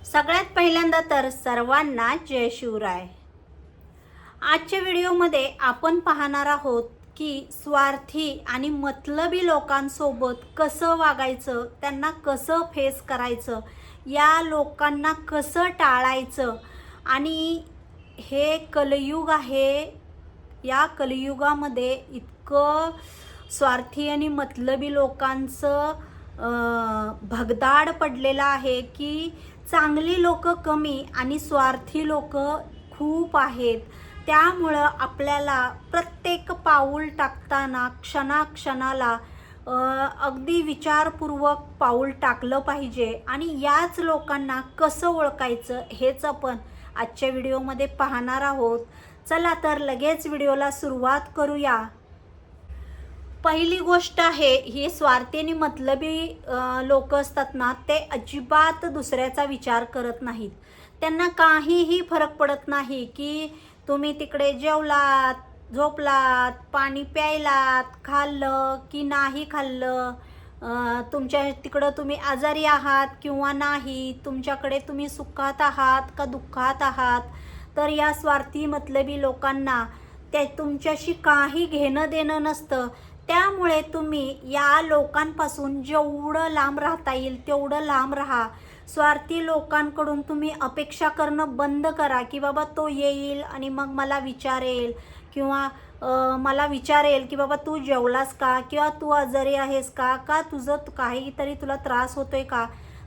सगळ्यात पहिल्यांदा तर सर्वांना जय शिवराय। आजच्या व्हिडिओमध्ये आपण पाहणार आहोत की स्वार्थी आणि मतलबी लोकांसोबत कसं वागायचं, त्यांना कसं फेस करायचं, या लोकांना कसं टाळायचं। आणि हे कलियुग आहे, या कलियुगामध्ये इतकं स्वार्थी आणि मतलबी लोकांचं भगदाड पडलेलं आहे की चांगली लोक कमी आणि स्वार्थी लोक खूप आहेत। त्यामुळं आपल्याला प्रत्येक पाऊल टाकताना क्षणाक्षणाला अगदी विचारपूर्वक पाऊल टाकलं पाहिजे आणि याच लोकांना कसं ओळखायचं हेच आपण आजच्या व्हिडिओमध्ये पाहणार आहोत। चला तर लगेच व्हिडिओला सुरुवात करूया। पहिली गोष्ट आहे, ही स्वार्थी आणि मतलबी लोक असतात ना, ते अजिबात दुसऱ्याचा विचार करत नाहीत। त्यांना काहीही फरक पडत नाही की तुम्ही तिकडे जेवलात, झोपलात, पाणी प्यायलात, खाल्लं की नाही खाल्लं, तुमच्या तिकडं तुम्ही आजारी आहात किंवा नाही, तुमच्याकडे तुम्ही सुखात आहात का दुःखात आहात। तर या स्वार्थी मतलबी लोकांना ते तुमच्याशी काही घेणं देणं नसतं। त्यामुळे तुम्ही या लोकांपासून जेवढं लांब राहता येईल तेवढं लांब राहा। स्वार्थी लोकांकडून तुम्ही अपेक्षा करणं बंद करा की बाबा तो येईल आणि मग मला विचारेल किंवा मला विचारेल की बाबा तू जेवलास का, किंवा तू आजारी आहेस का तुझं काहीतरी तुला त्रास होतोय का।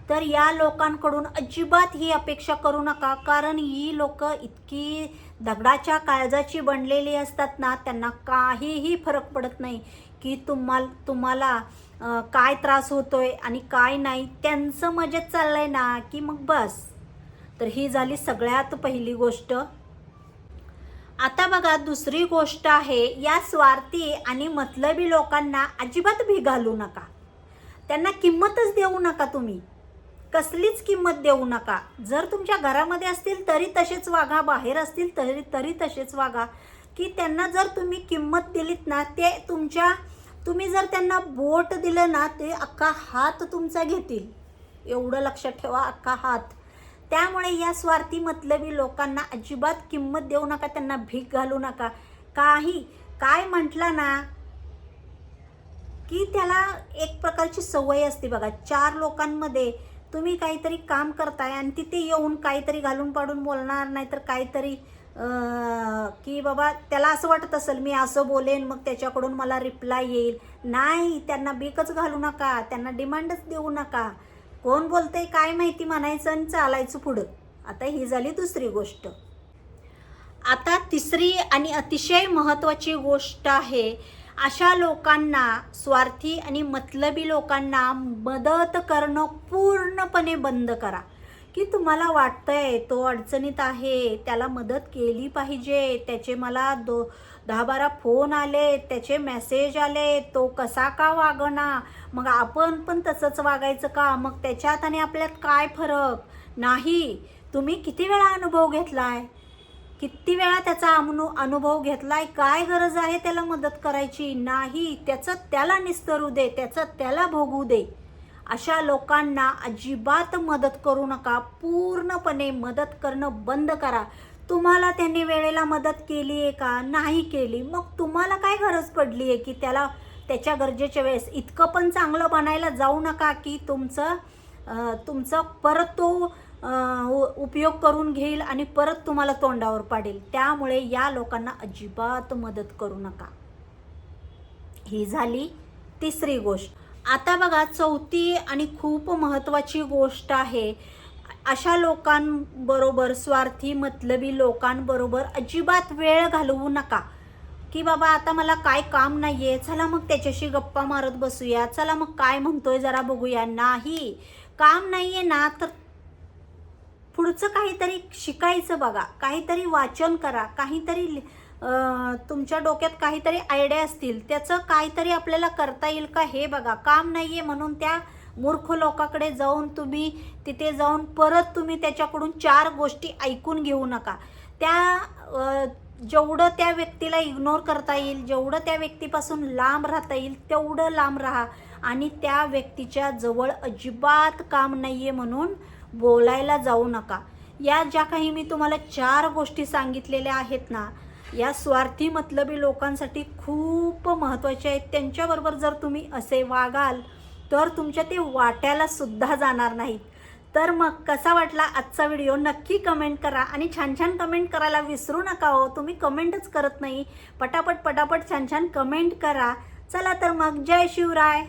तर या लोकांकडून अजिबात ही अपेक्षा करू नका, कारण ही लोक इतकी दगडाच्या काळजाची बनलेली असतात ना, त्यांना काहीही फरक पडत नाही की तुम्हाला काय त्रास होतोय आणि काय नाही। त्यांचं मजेत चाललंय ना की मग बस। तर ही झाली सगळ्यात पहिली गोष्ट। आता बघा, दुसरी गोष्ट आहे, या स्वार्थी आणि मतलबी लोकांना अजिबात भी घालू नका। त्यांना किंमतच देऊ नका, तुम्ही कसलीच किंमत देऊ नका। जर तुमच्या घरामध्ये असतील तरी तसेच वागा, बाहेर असतील तरी तसेच वागा। की त्यांना जर तुम्ही किंमत दिलीत ना, ते तुम्ही जर त्यांना बोट दिलं ना, ते अख्खा हात तुमचा घेतील, एवढं लक्षात ठेवा, अख्खा हात। त्यामुळे या स्वार्थी मतलबी लोकांना अजिबात किंमत देऊ नका, त्यांना भीक घालू नका। काय म्हटलं ना की त्याला एक प्रकारची सवय असते बघा, चार लोकांमध्ये तुम्ही काहीतरी काम करताय आणि तिथे येऊन काहीतरी घालून पाडून बोलणार, नाही तर काहीतरी की बाबा त्याला असं वाटत असेल मी असं बोलेन मग त्याच्याकडून मला रिप्लाय येईल। नाही, त्यांना बीकच घालू नका, त्यांना डिमांडच देऊ नका। कोण बोलतंय काय माहिती म्हणायचं आणि चालायचं पुढं। आता ही झाली दुसरी गोष्ट। आता तिसरी आणि अतिशय महत्त्वाची गोष्ट आहे, अशा लोकांना, स्वार्थी आणि मतलबी लोकांना मदत करणं पूर्णपणे बंद करा। की तुम्हाला वाटतंय तो अडचणीत आहे, त्याला मदत केली पाहिजे, त्याचे मला 10-12 फोन आले, त्याचे मेसेज आले, तो कसा का वागना, मग आपण पण तसंच वागायचं का, मग त्याच्यात आणि आपल्यात काय फरक नाही। तुम्ही किती वेळा अनुभव घेतलाय, किती वेळा त्याचा अनुभव घेतलाय, काय गरज आहे त्याला मदत करायची नाही। त्याचं त्याला निस्तरू दे, त्याचं त्याला भोगू दे। अशा लोकांना अजिबात मदत करू नका, पूर्णपणे मदत करणं बंद करा। तुम्हाला त्यांनी वेळेला मदत केली आहे का, नाही केली, मग तुम्हाला काय गरज पडली आहे की त्याच्या गरजेच्या वेळेस इतकं पण चांगलं बनायला जाऊ नका की तुमचं परत तो उपयोग करून घेईल आणि परत तुम्हाला तोंडावर पाडेल। त्यामुळे या लोकांना अजिबात मदत करू नका। ही झाली तिसरी गोष्ट। आता बघा, चौथी आणि खूप महत्त्वाची गोष्ट आहे, अशा लोकांबरोबर, स्वार्थी मतलबी लोकांबरोबर अजिबात वेळ घालवू नका। की बाबा आता मला काय काम नाहीये, चला मग त्याच्याशी गप्पा मारत बसूया, चला मग काय म्हणतोय जरा बघूया। नाही, काम नाहीये ना तर पुढचं काहीतरी शिकायचं बघा, काहीतरी वाचन करा, काहीतरी तुमच्या डोक्यात काहीतरी आयडिया असतील, त्याचं काहीतरी आपल्याला करता येईल का हे बघा। काम नाहीये म्हणून त्या मूर्ख लोकाकडे जाऊन तुम्ही तिथे जाऊन परत तुम्ही त्याच्याकडून 4 गोष्टी ऐकून घेऊ नका। जेवढं त्या व्यक्तीला इग्नोर करता येईल, जेवढं त्या व्यक्तीपासून लांब राहता येईल तेवढं लांब राहा आणि त्या व्यक्तीच्या जवळ अजिबात काम नाहीये म्हणून बोलायला जाऊ नका. या ज्या काही मी तुम्हाला 4 गोष्टी सांगितलेल्या आहेत ना, या स्वार्थी मतलबी लोकांसाठी खूप महत्त्वाच्या आहेत. त्यांच्याबरोबर जर तुम्ही असे वागाल तर तुमच्या ते वाट्याला सुद्धा जाणार नाहीत. तर मग कसा वाटला आजचा व्हिडिओ नक्की कमेंट करा आणि छान छान कमेंट करायला विसरू नका हो. तुम्ही कमेंटच करत नाही. पटापट छान छान कमेंट करा. चला तर मग जय शिवराय.